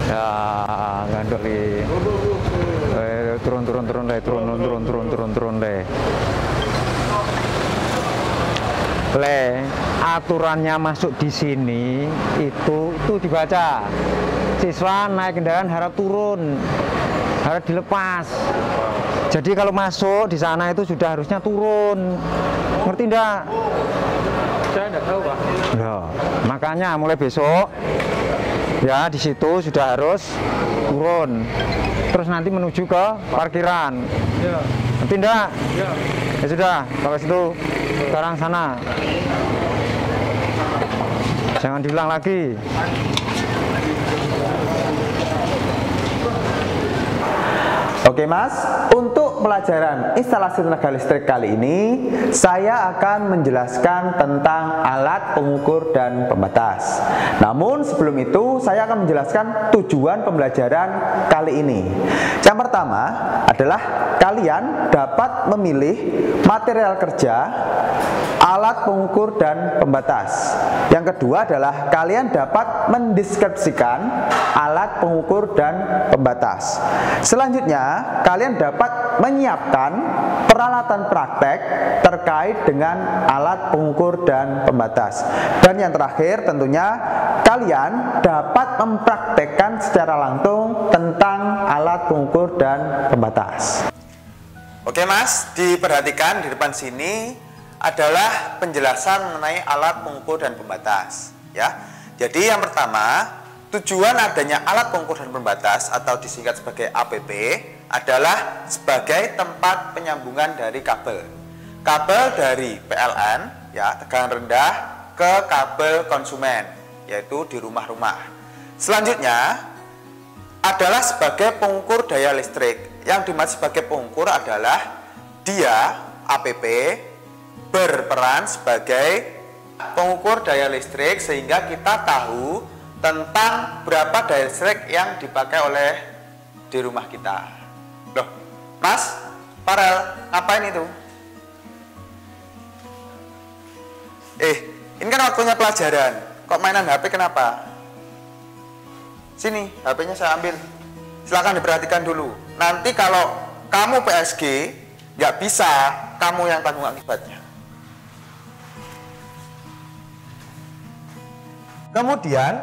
Ya, ngandok li. Turun le. Le, aturannya masuk di sini itu dibaca. Siswa naik kendaraan harap turun, harap dilepas. Jadi kalau masuk di sana itu sudah harusnya turun. Ngerti enggak? Saya enggak tahu, Pak. Ya, makanya mulai besok ya di situ sudah harus turun. Terus nanti menuju ke parkiran. Ya. Ngerti enggak? Ya. Ya sudah, kalau situ sekarang sana. Jangan diulang lagi. Oke Mas, untuk pelajaran instalasi tenaga listrik kali ini saya akan menjelaskan tentang alat pengukur dan pembatas. Namun sebelum itu saya akan menjelaskan tujuan pembelajaran kali ini. Yang pertama adalah kalian dapat memilih material kerja, alat pengukur dan pembatas. Yang kedua adalah kalian dapat mendeskripsikan alat pengukur dan pembatas. Selanjutnya kalian dapat menyiapkan peralatan praktek terkait dengan alat pengukur dan pembatas. Dan yang terakhir tentunya kalian dapat mempraktekkan secara langsung tentang alat pengukur dan pembatas. Oke Mas, diperhatikan di depan sini adalah penjelasan mengenai alat pengukur dan pembatas ya. Jadi yang pertama, tujuan adanya alat pengukur dan pembatas atau disingkat sebagai APP adalah sebagai tempat penyambungan dari kabel. Kabel dari PLN ya, tegangan rendah ke kabel konsumen, yaitu di rumah-rumah. Selanjutnya adalah sebagai pengukur daya listrik. Yang dimaksud sebagai pengukur adalah dia APP berperan sebagai pengukur daya listrik sehingga kita tahu tentang berapa daya listrik yang dipakai oleh di rumah kita. Loh, Mas, Farel, ngapain itu? Ini kan waktunya pelajaran. Kok mainan HP kenapa? Sini, HP-nya saya ambil. Silahkan diperhatikan dulu. Nanti kalau kamu PSG, nggak bisa, kamu yang tanggung akibatnya. Kemudian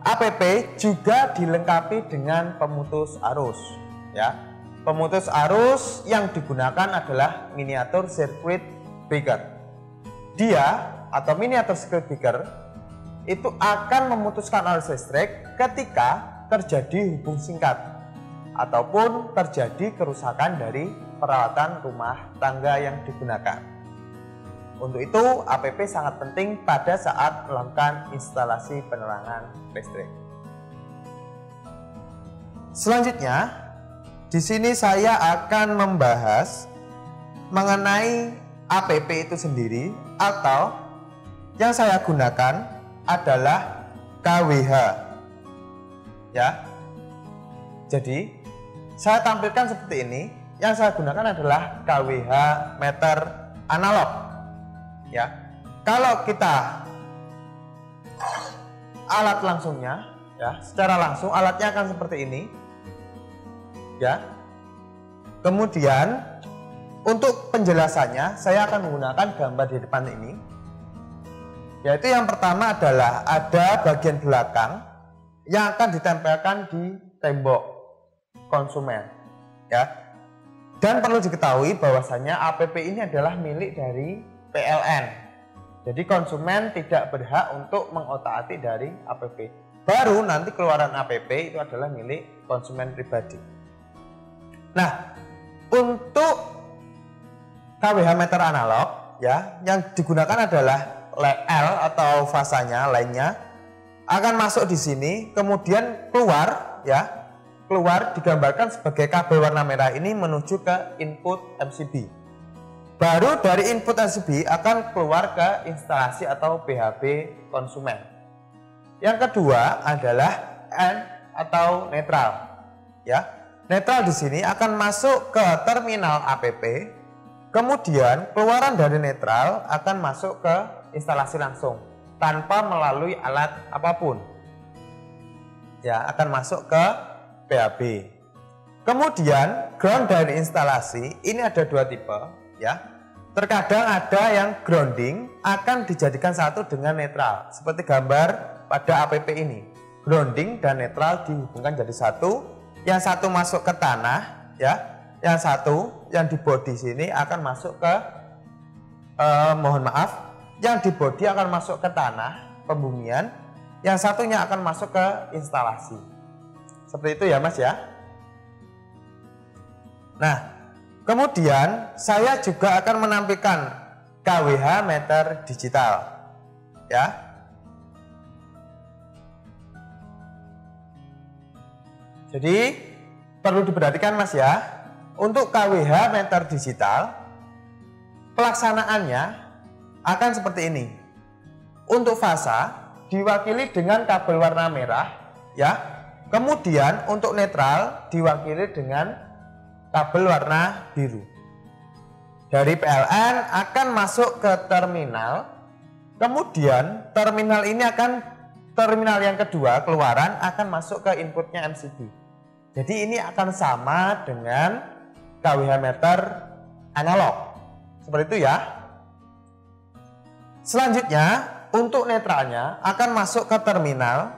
APP juga dilengkapi dengan pemutus arus ya. Pemutus arus yang digunakan adalah miniatur circuit breaker. Dia atau miniatur circuit breaker itu akan memutuskan arus listrik ketika terjadi hubung singkat ataupun terjadi kerusakan dari peralatan rumah tangga yang digunakan. Untuk itu, APP sangat penting pada saat melakukan instalasi penerangan listrik. Selanjutnya, di sini saya akan membahas mengenai APP itu sendiri atau yang saya gunakan adalah kWh. Ya. Jadi, saya tampilkan seperti ini. Yang saya gunakan adalah kWh meter analog. Ya, kalau kita alat langsungnya, ya, secara langsung alatnya akan seperti ini, ya. Kemudian untuk penjelasannya, saya akan menggunakan gambar di depan ini, yaitu yang pertama adalah ada bagian belakang yang akan ditempelkan di tembok konsumen, ya. Dan perlu diketahui bahwasanya APP ini adalah milik dari PLN. Jadi konsumen tidak berhak untuk mengotak-atik dari APP. Baru nanti keluaran APP itu adalah milik konsumen pribadi. Nah, untuk kWh meter analog ya, yang digunakan adalah L atau fasanya lainnya akan masuk di sini, kemudian keluar ya. Keluar digambarkan sebagai kabel warna merah ini menuju ke input MCB. Baru dari input MCB akan keluar ke instalasi atau PHB konsumen. Yang kedua adalah N atau netral. Ya, netral di sini akan masuk ke terminal APP. Kemudian keluaran dari netral akan masuk ke instalasi langsung tanpa melalui alat apapun. ya, akan masuk ke PHB. Kemudian ground dari instalasi ini ada dua tipe, ya. Terkadang ada yang grounding akan dijadikan satu dengan netral, seperti gambar pada APP ini. Grounding dan netral dihubungkan jadi satu. Yang satu masuk ke tanah, ya. Yang satu yang di bodi sini akan masuk ke mohon maaf, yang di bodi akan masuk ke tanah pembumian, yang satunya akan masuk ke instalasi. Seperti itu ya Mas ya. Nah, kemudian saya juga akan menampilkan KWH meter digital, ya. Jadi perlu diperhatikan Mas ya, untuk KWH meter digital pelaksanaannya akan seperti ini. Untuk fasa diwakili dengan kabel warna merah, ya. Kemudian untuk netral diwakili dengan kabel warna biru. Dari PLN akan masuk ke terminal. Kemudian terminal ini terminal yang kedua keluaran akan masuk ke inputnya MCB. Jadi ini akan sama dengan KWH meter analog. Seperti itu ya. Selanjutnya untuk netralnya akan masuk ke terminal,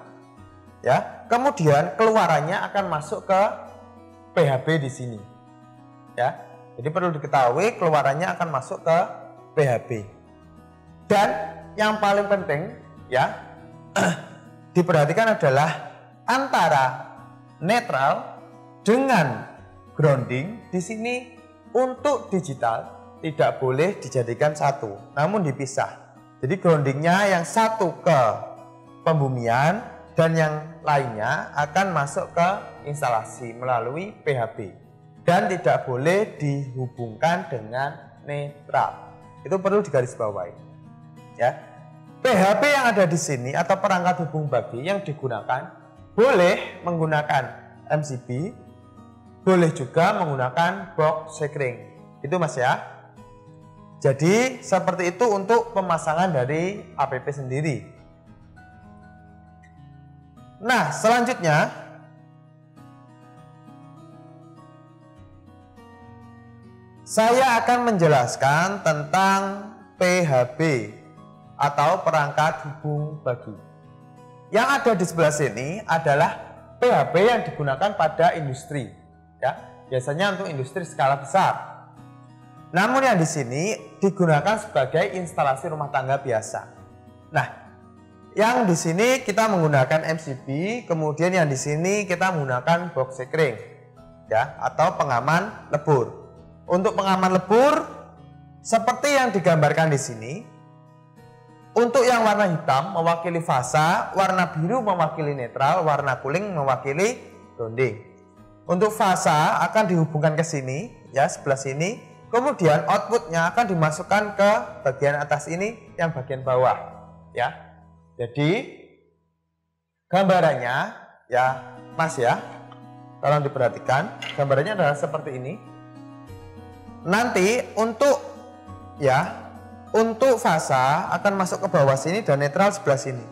ya. Kemudian keluarannya akan masuk ke PHB di sini. Ya, jadi perlu diketahui keluarannya akan masuk ke PHB. Dan yang paling penting ya diperhatikan adalah antara netral dengan grounding di sini untuk digital tidak boleh dijadikan satu, namun dipisah. Jadi groundingnya yang satu ke pembumian dan yang lainnya akan masuk ke instalasi melalui PHB. Dan tidak boleh dihubungkan dengan netral. Itu perlu digarisbawahi. Ya. PHB yang ada di sini atau perangkat hubung bagi yang digunakan boleh menggunakan MCB, boleh juga menggunakan box sekring. Itu Mas ya. Jadi seperti itu untuk pemasangan dari APP sendiri. Nah, selanjutnya saya akan menjelaskan tentang PHB atau perangkat hubung bagi. Yang ada di sebelah sini adalah PHB yang digunakan pada industri, ya. Biasanya untuk industri skala besar. Namun yang di sini digunakan sebagai instalasi rumah tangga biasa. Nah, yang di sini kita menggunakan MCB, kemudian yang di sini kita menggunakan box sekring, ya, atau pengaman lebur. Untuk pengaman lebur seperti yang digambarkan di sini. Untuk yang warna hitam mewakili fasa, warna biru mewakili netral, warna kuning mewakili grounding. Untuk fasa akan dihubungkan ke sini, ya, sebelah sini. Kemudian outputnya akan dimasukkan ke bagian atas ini, yang bagian bawah, ya. Jadi gambarannya, ya, Mas ya, tolong diperhatikan. Gambarannya adalah seperti ini. Nanti untuk fasa akan masuk ke bawah sini dan netral sebelah sini.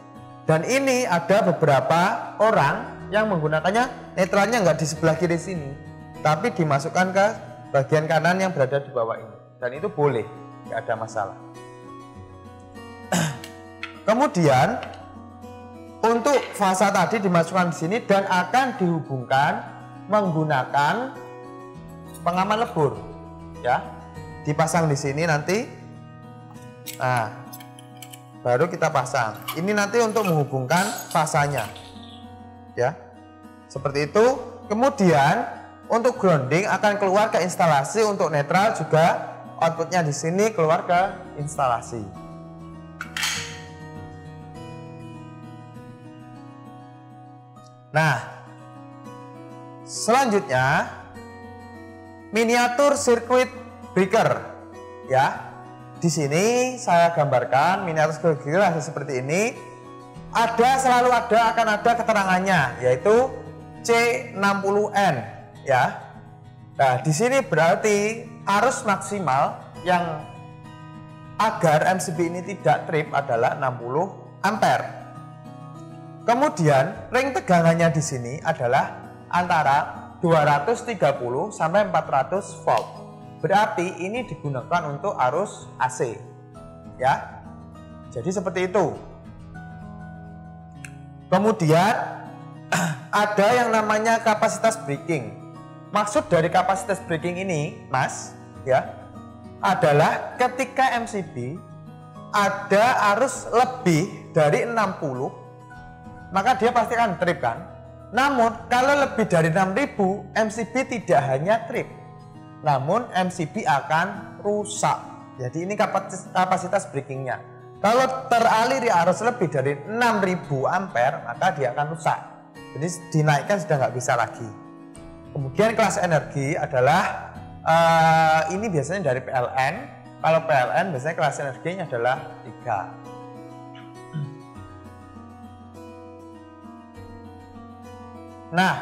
Dan ini ada beberapa orang yang menggunakannya netralnya nggak di sebelah kiri sini, tapi dimasukkan ke bagian kanan yang berada di bawah ini. Dan itu boleh, nggak ada masalah. Kemudian untuk fasa tadi dimasukkan di sini dan akan dihubungkan menggunakan pengaman lebur. Ya, dipasang di sini nanti. Nah, baru kita pasang. Ini nanti untuk menghubungkan fasanya. Ya. Seperti itu. Kemudian untuk grounding akan keluar ke instalasi, untuk netral juga outputnya di sini keluar ke instalasi. Nah, selanjutnya miniatur sirkuit breaker, ya. Di sini saya gambarkan miniatur sirkuit breaker seperti ini. Selalu akan ada keterangannya, yaitu C60N, ya. Nah, di sini berarti arus maksimal yang agar MCB ini tidak trip adalah 60 ampere. Kemudian ring tegangannya di sini adalah antara 230 sampai 400 volt. Berarti ini digunakan untuk arus AC. Ya. Jadi seperti itu. Kemudian ada yang namanya kapasitas breaking. Maksud dari kapasitas breaking ini, Mas, ya, adalah ketika MCB ada arus lebih dari 60, maka dia pasti akan trip kan. Namun kalau lebih dari 6000, MCB tidak hanya trip, namun MCB akan rusak. Jadi ini kapasitas breakingnya. Kalau teraliri arus lebih dari 6000 ampere, maka dia akan rusak. Jadi dinaikkan sudah nggak bisa lagi. Kemudian kelas energi adalah ini biasanya dari PLN. Kalau PLN biasanya kelas energinya adalah 3. Nah,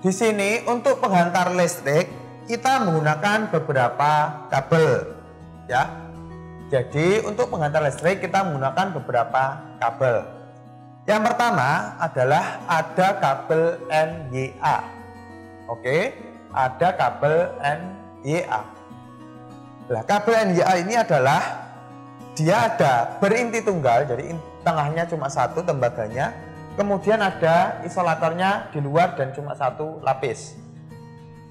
di sini untuk penghantar listrik kita menggunakan beberapa kabel, ya. Jadi untuk penghantar listrik kita menggunakan beberapa kabel. Yang pertama adalah ada kabel NYA. Oke, ada kabel NYA. Nah, kabel NYA ini adalah dia ada berinti tunggal, jadi tengahnya cuma satu tembaganya. Kemudian ada isolatornya di luar dan cuma satu lapis.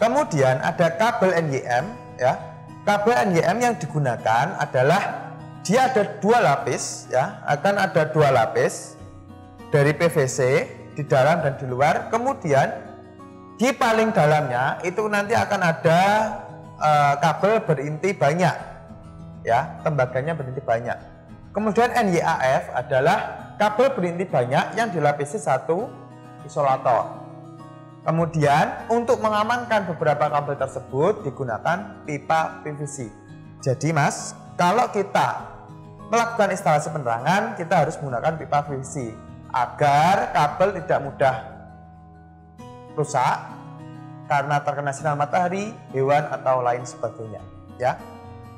Kemudian ada kabel NYM, ya. Kabel NYM yang digunakan adalah dia ada 2 lapis, ya, akan ada 2 lapis dari PVC di dalam dan di luar. Kemudian di paling dalamnya itu nanti akan ada kabel berinti banyak, ya, tembaganya berinti banyak. Kemudian NYAF adalah kabel berinti banyak yang dilapisi satu isolator. Kemudian untuk mengamankan beberapa kabel tersebut digunakan pipa PVC. Jadi Mas, kalau kita melakukan instalasi penerangan, kita harus menggunakan pipa PVC agar kabel tidak mudah rusak karena terkena sinar matahari, hewan atau lain sebagainya, ya.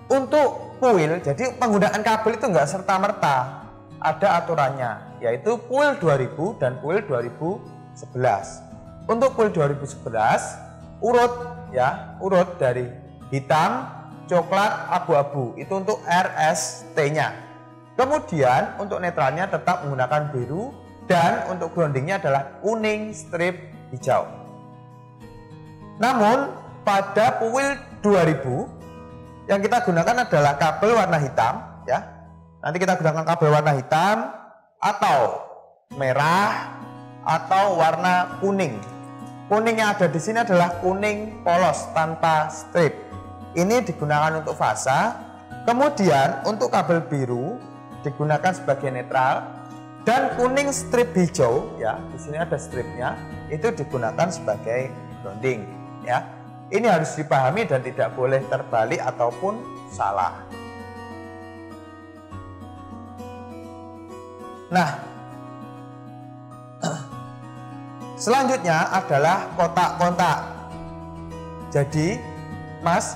Untuk kuil, jadi penggunaan kabel itu enggak serta-merta, ada aturannya, yaitu kuil 2000 dan kuil 2011. Untuk kuil 2011 urut, ya, urut dari hitam, coklat, abu-abu, itu untuk RST-nya. Kemudian untuk netralnya tetap menggunakan biru dan untuk groundingnya adalah kuning strip hijau. Namun pada kuil 2000 yang kita gunakan adalah kabel warna hitam, ya. Nanti kita gunakan kabel warna hitam atau merah atau warna kuning. Kuning yang ada di sini adalah kuning polos tanpa strip. Ini digunakan untuk fasa. Kemudian untuk kabel biru digunakan sebagai netral dan kuning strip hijau, ya, di sini ada stripnya, itu digunakan sebagai grounding, ya. Ini harus dipahami dan tidak boleh terbalik ataupun salah. Nah, selanjutnya adalah kotak-kontak. Jadi, Mas,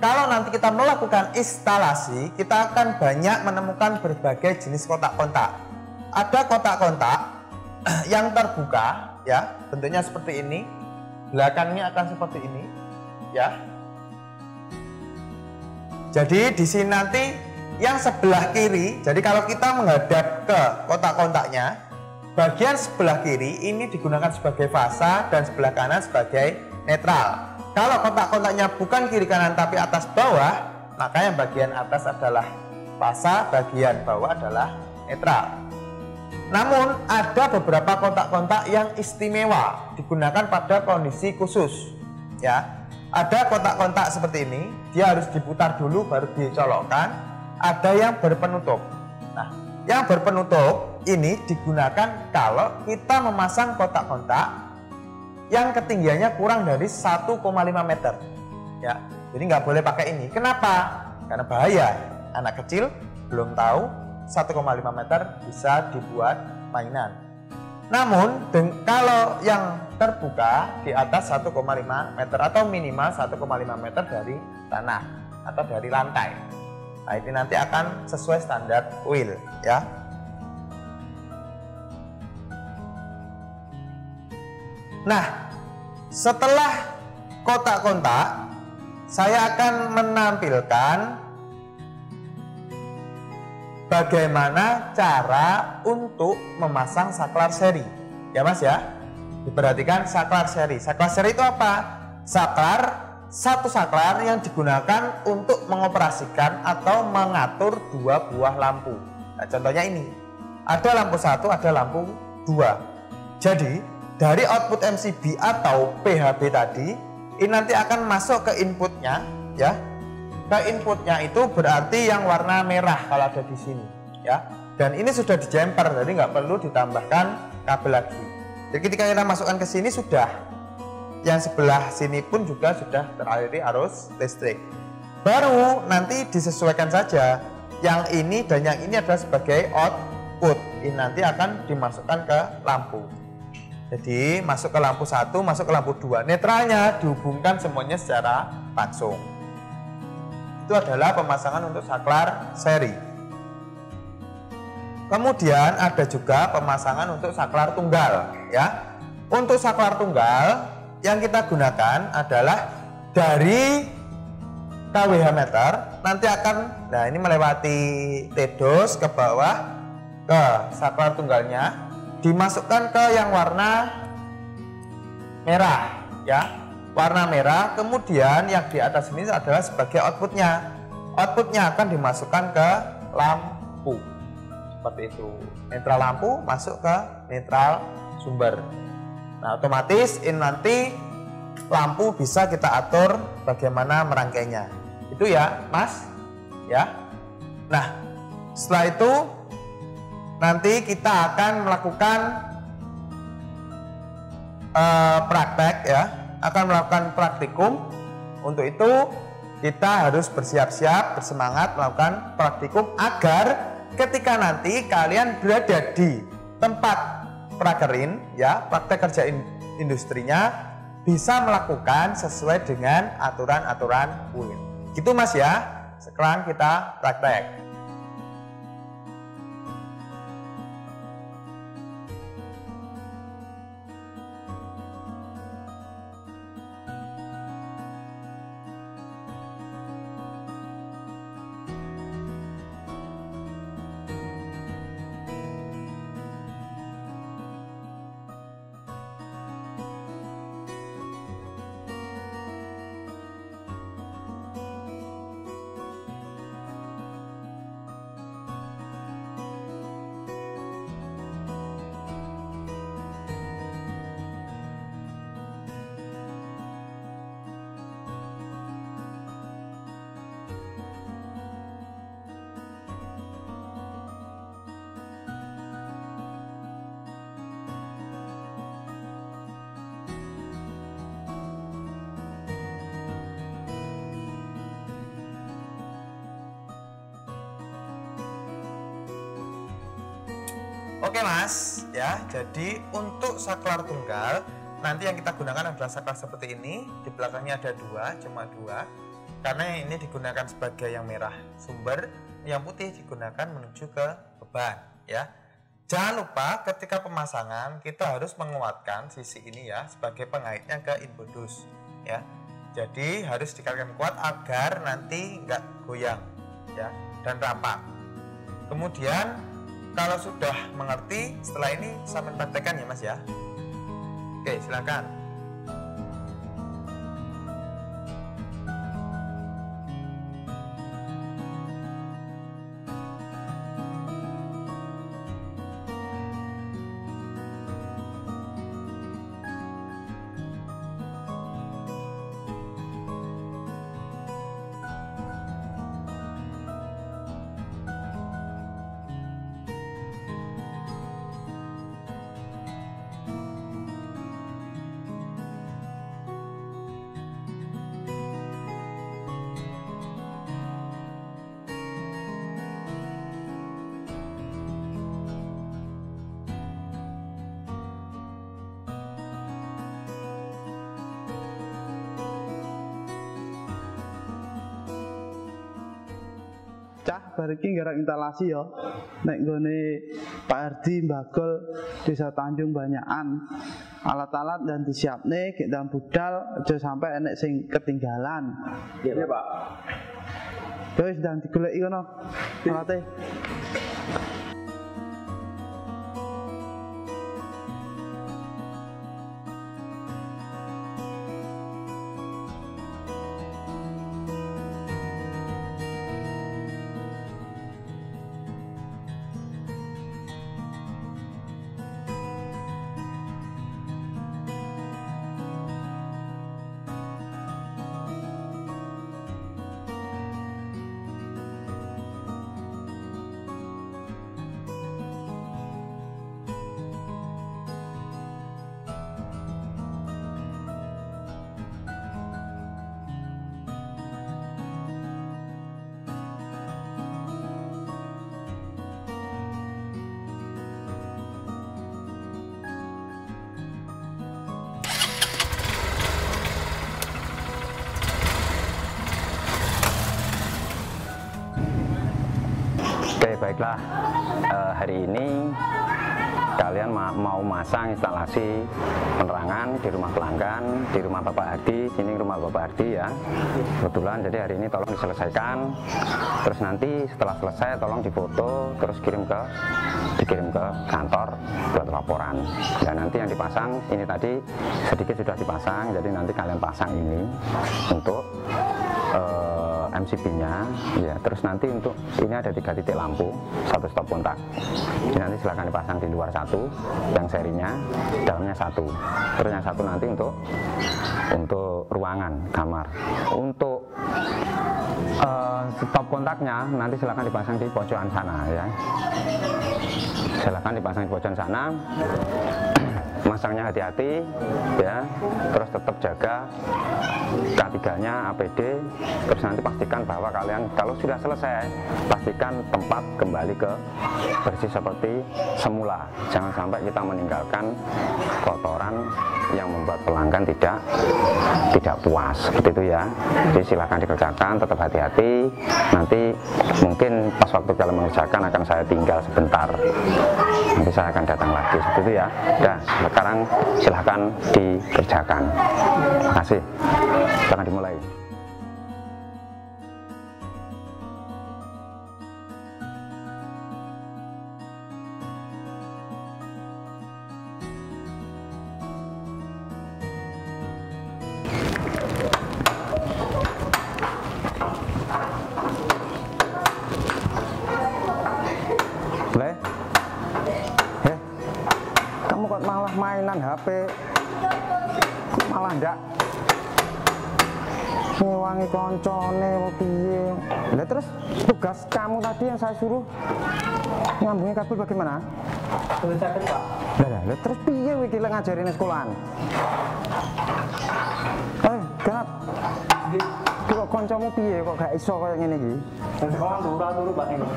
kalau nanti kita melakukan instalasi, kita akan banyak menemukan berbagai jenis kotak-kontak. Ada kotak-kontak yang terbuka, ya, bentuknya seperti ini. Belakangnya akan seperti ini, ya. Jadi di sini nanti yang sebelah kiri, jadi kalau kita menghadap ke kotak-kontaknya, bagian sebelah kiri ini digunakan sebagai fasa dan sebelah kanan sebagai netral. Kalau kotak-kontaknya bukan kiri kanan tapi atas bawah, maka yang bagian atas adalah fasa, bagian bawah adalah netral. Namun ada beberapa kotak-kontak yang istimewa digunakan pada kondisi khusus, ya. Ada kotak-kontak seperti ini, dia harus diputar dulu baru dicolokkan. Ada yang berpenutup. Nah, yang berpenutup ini digunakan kalau kita memasang kotak-kontak yang ketinggiannya kurang dari 1,5 meter, ya. Jadi nggak boleh pakai ini. Kenapa? Karena bahaya. Anak kecil belum tahu 1,5 meter bisa dibuat mainan. Namun kalau yang terbuka di atas 1,5 meter atau minimal 1,5 meter dari tanah atau dari lantai. Nah, ini nanti akan sesuai standar kuil, ya. Nah, setelah kotak-kotak, saya akan menampilkan bagaimana cara untuk memasang saklar seri. Ya Mas ya, diperhatikan saklar seri. Saklar seri itu apa? Satu saklar yang digunakan untuk mengoperasikan atau mengatur dua buah lampu. Nah, contohnya ini, ada lampu satu, ada lampu dua. Jadi dari output MCB atau PHB tadi, ini nanti akan masuk ke inputnya, ya. Ke inputnya itu berarti yang warna merah kalau ada di sini, ya. Dan ini sudah dijemper, jadi nggak perlu ditambahkan kabel lagi. Jadi ketika kita masukkan ke sini sudah, yang sebelah sini pun juga sudah teraliri arus listrik. Baru nanti disesuaikan saja, yang ini dan yang ini adalah sebagai output. Ini nanti akan dimasukkan ke lampu. Jadi masuk ke lampu 1, masuk ke lampu 2. Netralnya dihubungkan semuanya secara langsung. Itu adalah pemasangan untuk saklar seri. Kemudian ada juga pemasangan untuk saklar tunggal, ya. Untuk saklar tunggal yang kita gunakan adalah dari kWh meter, nanti akan, nah ini melewati TDOS ke bawah ke saklar tunggalnya, dimasukkan ke yang warna merah, ya, warna merah. Kemudian yang di atas ini adalah sebagai outputnya. Outputnya akan dimasukkan ke lampu seperti itu. Netral lampu masuk ke netral sumber. Nah, otomatis ini nanti lampu bisa kita atur bagaimana merangkainya. Itu ya, Mas, ya. Nah, setelah itu nanti kita akan melakukan praktek, ya, akan melakukan praktikum. Untuk itu kita harus bersiap-siap, bersemangat melakukan praktikum agar ketika nanti kalian berada di tempat prakerin, ya, praktek kerja industrinya, bisa melakukan sesuai dengan aturan-aturan UIN. Gitu Mas ya. Sekarang kita praktek. Oke Mas, ya, jadi untuk saklar tunggal nanti yang kita gunakan adalah saklar seperti ini. Di belakangnya ada cuma dua, karena ini digunakan sebagai yang merah sumber, yang putih digunakan menuju ke beban, ya. Jangan lupa ketika pemasangan kita harus menguatkan sisi ini, ya, sebagai pengaitnya ke input dus, ya. Jadi harus dikaitkan kuat agar nanti nggak goyang, ya, dan rapat. Kemudian kalau sudah mengerti, setelah ini sampai praktekkan ya Mas ya. Oke, silakan. Cah bariki nggarap instalasi ya. Nek nggone Pak Ardi Mbagol Desa Tanjung Banyakan. alat-alat dan disiapne gek dalam budal aja sampai enek sing ketinggalan. Iya Pak. Terus dan digoleki kono alate. Oke, baiklah. Hari ini kalian mau masang instalasi penerangan di rumah pelanggan, di rumah Bapak Hardi. Sini rumah Bapak Hardi ya. Kebetulan jadi hari ini tolong diselesaikan. Terus nanti setelah selesai tolong difoto, terus dikirim ke kantor buat laporan. Dan nanti yang dipasang ini tadi sedikit sudah dipasang. Jadi nanti kalian pasang ini untuk MCB-nya, ya. Terus nanti untuk ini ada 3 titik lampu, 1 stop kontak. Ini nanti silahkan dipasang di luar 1, yang serinya, dalamnya 1. Terus yang 1 nanti untuk ruangan kamar. Untuk stop kontaknya nanti silahkan dipasang di pojokan sana ya. Silahkan dipasang di pojokan sana. Masangnya hati-hati ya, terus tetap jaga K3-nya APD. Terus nanti pastikan bahwa kalian kalau sudah selesai, pastikan tempat kembali ke bersih seperti semula. Jangan sampai kita meninggalkan kotoran yang membuat pelanggan tidak puas, seperti itu ya. Jadi silahkan dikerjakan, tetap hati-hati. Nanti mungkin pas waktu kalian mengerjakan akan saya tinggal sebentar, nanti saya akan datang lagi, seperti itu ya. Udah, sekarang silahkan dikerjakan. Terima kasih. Sekarang dimulai. Kamu kok malah mainan HP, malah ndak ngewangi koncone piye. Lah terus tugas kamu tadi yang saya suruh nyambungin kabel bagaimana? Selesaikan Pak. Lah terus piye iki lek ngajarin sekolahan? Ganap. Iki kok kancamu piye kok gak iso kaya ngene iki? Dan sekolah turu Pak ini.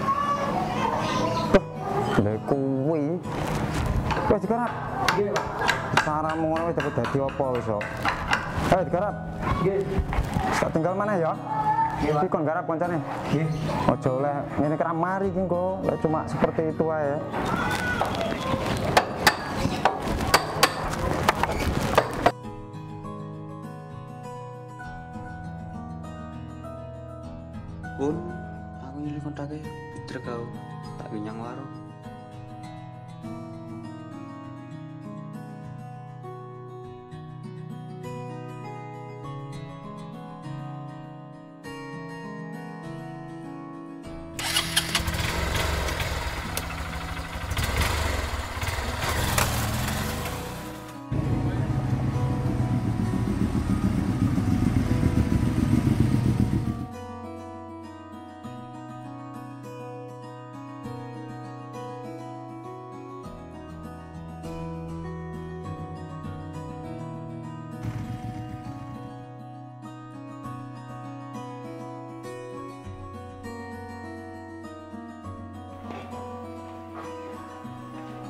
Lha kuwi. Wes digarap. Nggih Pak. Caramu ngono wis dapat dadi apa wis kok. Ayo digarap. Nggih. Tak tinggal mana ya? Iki kon garap koncane. Nggih. Ojo oleh ngene keramari iki kok, lek cuma seperti itu ae. Pun, aku nyuli kontaknya putra kau tak binyang warung.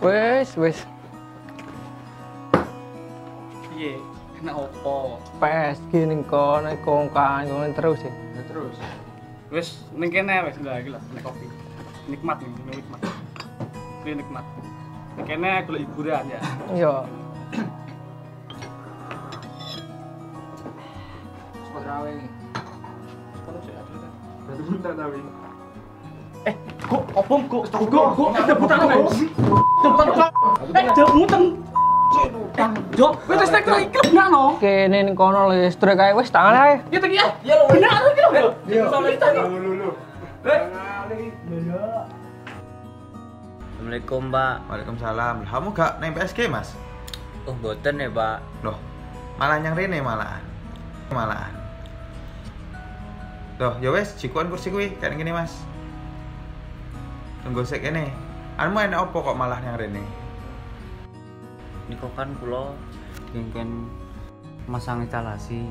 Wes. Piye? Kena opo? PSG ning kono kongkan ngono terus ya. Ya terus. Wis ning kene wis lha iki lho, nek kopi. Nikmat nih, nikmat. Ini nikmat. Ning kene golek hiburan ya. Iya. gawe iki. Kono sik adil kan. Berarti bentar tapi. Kok obong kok? Kok ada buta kok? Depan kok. Jauh muten. Jok, wis listrik iki klub nak no. Kene ning kono listrik ae wis tangan ae. Ya teki ya. Ya lho. Benar iki lho. Iya. Lho. Assalamualaikum, Pak. Waalaikumsalam. Kamu gak neng PSG, Mas? Oh, boten ya, Pak. Loh, malah nyang rene malahan. Loh, ya wes, jikuan kursi kuwi kayak gini, Mas. Tunggu sik kene. Anmu enak opo kok malah nyang rene? Niku kan kula kengken masang instalasi.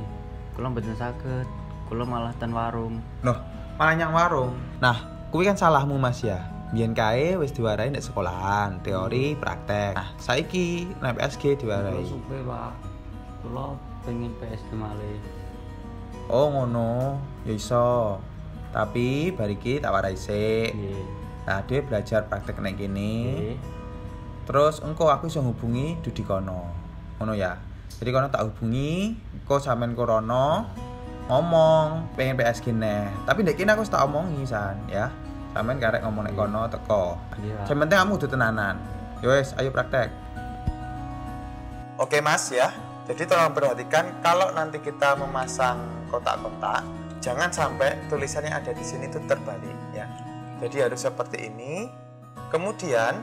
Kula mboten saged. Kula malah ten warung. Loh, malah nyang warung. Nah, kuwi kan salahmu, Mas ya. Biyen kae wis diwarai nek sekolahan, teori, praktek. Nah, saiki nek PSG diwarai. Kula supe, Pak. Kula pengen PSG malih. Oh, ngono. Ya iso. Tapi bariki tak warai sik. Nggih. Nah, dia belajar praktek nek kene. Nggih. Terus engko aku iso hubungi Dudi kono. Ngono ya. Jadi kono tak hubungi, engko sampean kono ngomong pengen PSG neh. Tapi nek kene aku wis tak omongi san, ya. Sampean karek ngomong nek kono teko. Iya. Yang penting kamu kudu tenanan. Ya wis, ayo praktek. Oke, Mas ya. Jadi tolong perhatikan kalau nanti kita memasang kotak-kotak, jangan sampai tulisan yang ada di sini itu terbalik ya. Jadi harus seperti ini. Kemudian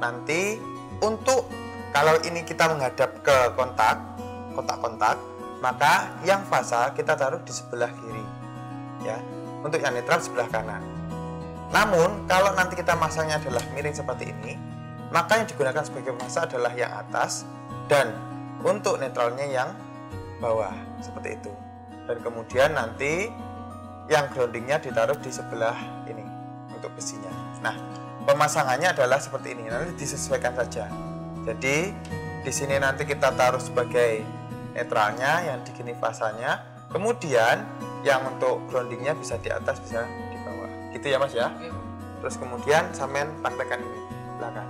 nanti untuk kalau ini kita menghadap ke kotak-kontak, maka yang fasa kita taruh di sebelah kiri ya. Untuk yang netral sebelah kanan. Namun kalau nanti kita masangnya adalah miring seperti ini, maka yang digunakan sebagai fasa adalah yang atas dan untuk netralnya yang bawah seperti itu. Dan kemudian nanti yang groundingnya ditaruh di sebelah ini untuk besinya. Nah, pemasangannya adalah seperti ini. Nanti disesuaikan saja. Jadi di sini nanti kita taruh sebagai netralnya, yang di sini fasanya. Kemudian yang untuk groundingnya bisa di atas, bisa di bawah. Gitu ya, Mas ya. Terus kemudian sampean praktekkan ini belakang.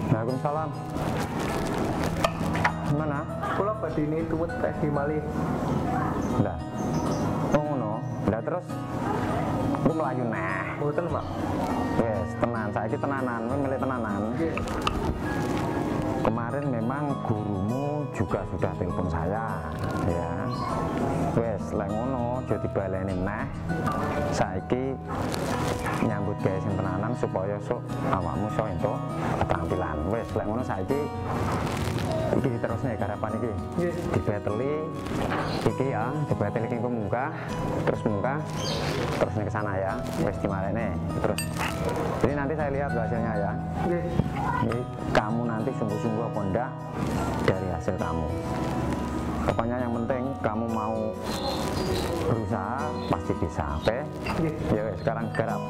Waalaikumsalam. Gimana? Kula badhe ini tuwet PSG malih. Lah. Oh ngono. Lah terus lu melayu nah. Mboten, Pak. Wes, tenan. Saiki tenanan, kowe milih tenanan. Nggih. kemarin memang gurumu juga sudah telepon saya ya. Wes lek ngono aja dibaleni neh. Saiki nyambut gawe sing tenanan supaya sok awakmu iso entuk keterampilan. Wes lek ngono saiki iki diterusne garapan iki. Nggih. Dibeteli iki ya, dibeteli iki engko munggah, terus munggah terus nih ke sana ya. Wes dimarene terus. Jadi nanti saya lihat hasilnya ya. Nggih. Jadi kamu nanti sungguh-sungguh apa enggak dari hasil kamu. Pokoknya yang penting kamu mau berusaha pasti bisa, oke? Ya wes, sekarang garap.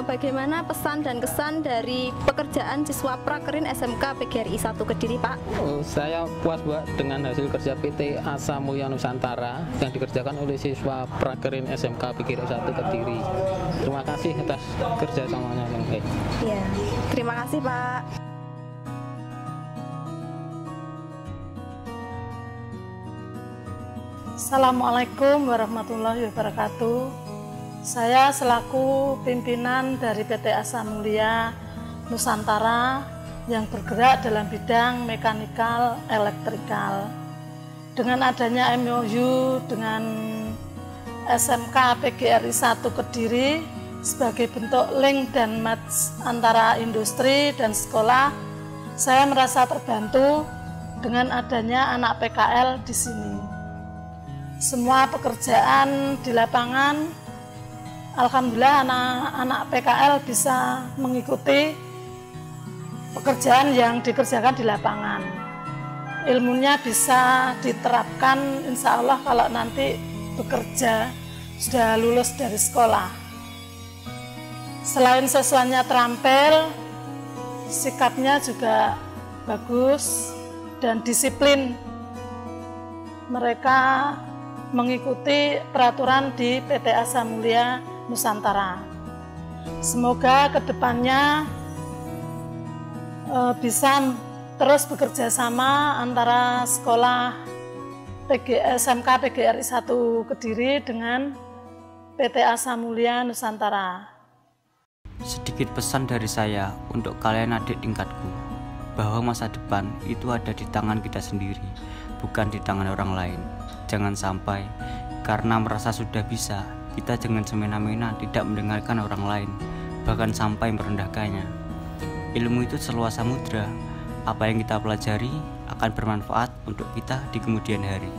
Bagaimana pesan dan kesan dari pekerjaan siswa prakerin SMK PGRI 1 Kediri, Pak? Saya puas Mbak dengan hasil kerja PT Asa Mulya Nusantara yang dikerjakan oleh siswa prakerin SMK PGRI 1 Kediri. Terima kasih atas kerjasamanya yang baik. Iya, terima kasih Pak. Assalamualaikum warahmatullahi wabarakatuh. Saya selaku pimpinan dari PT Asa Mulya Nusantara yang bergerak dalam bidang mekanikal elektrikal. Dengan adanya MOU dengan SMK PGRI 1 Kediri sebagai bentuk link dan match antara industri dan sekolah, saya merasa terbantu dengan adanya anak PKL di sini. Semua pekerjaan di lapangan, alhamdulillah anak-anak PKL bisa mengikuti pekerjaan yang dikerjakan di lapangan. Ilmunya bisa diterapkan insya Allah kalau nanti bekerja sudah lulus dari sekolah. Selain siswanya terampil, sikapnya juga bagus dan disiplin. Mereka mengikuti peraturan di PT Asa Mulya Nusantara. Semoga kedepannya bisa terus bekerja sama antara sekolah SMK PGRI 1 Kediri dengan PT Asa Mulya Nusantara. Sedikit pesan dari saya untuk kalian adik tingkatku, bahwa masa depan itu ada di tangan kita sendiri, bukan di tangan orang lain. Jangan sampai karena merasa sudah bisa, kita jangan semena-mena tidak mendengarkan orang lain, bahkan sampai merendahkannya. Ilmu itu seluas samudra. Apa yang kita pelajari akan bermanfaat untuk kita di kemudian hari.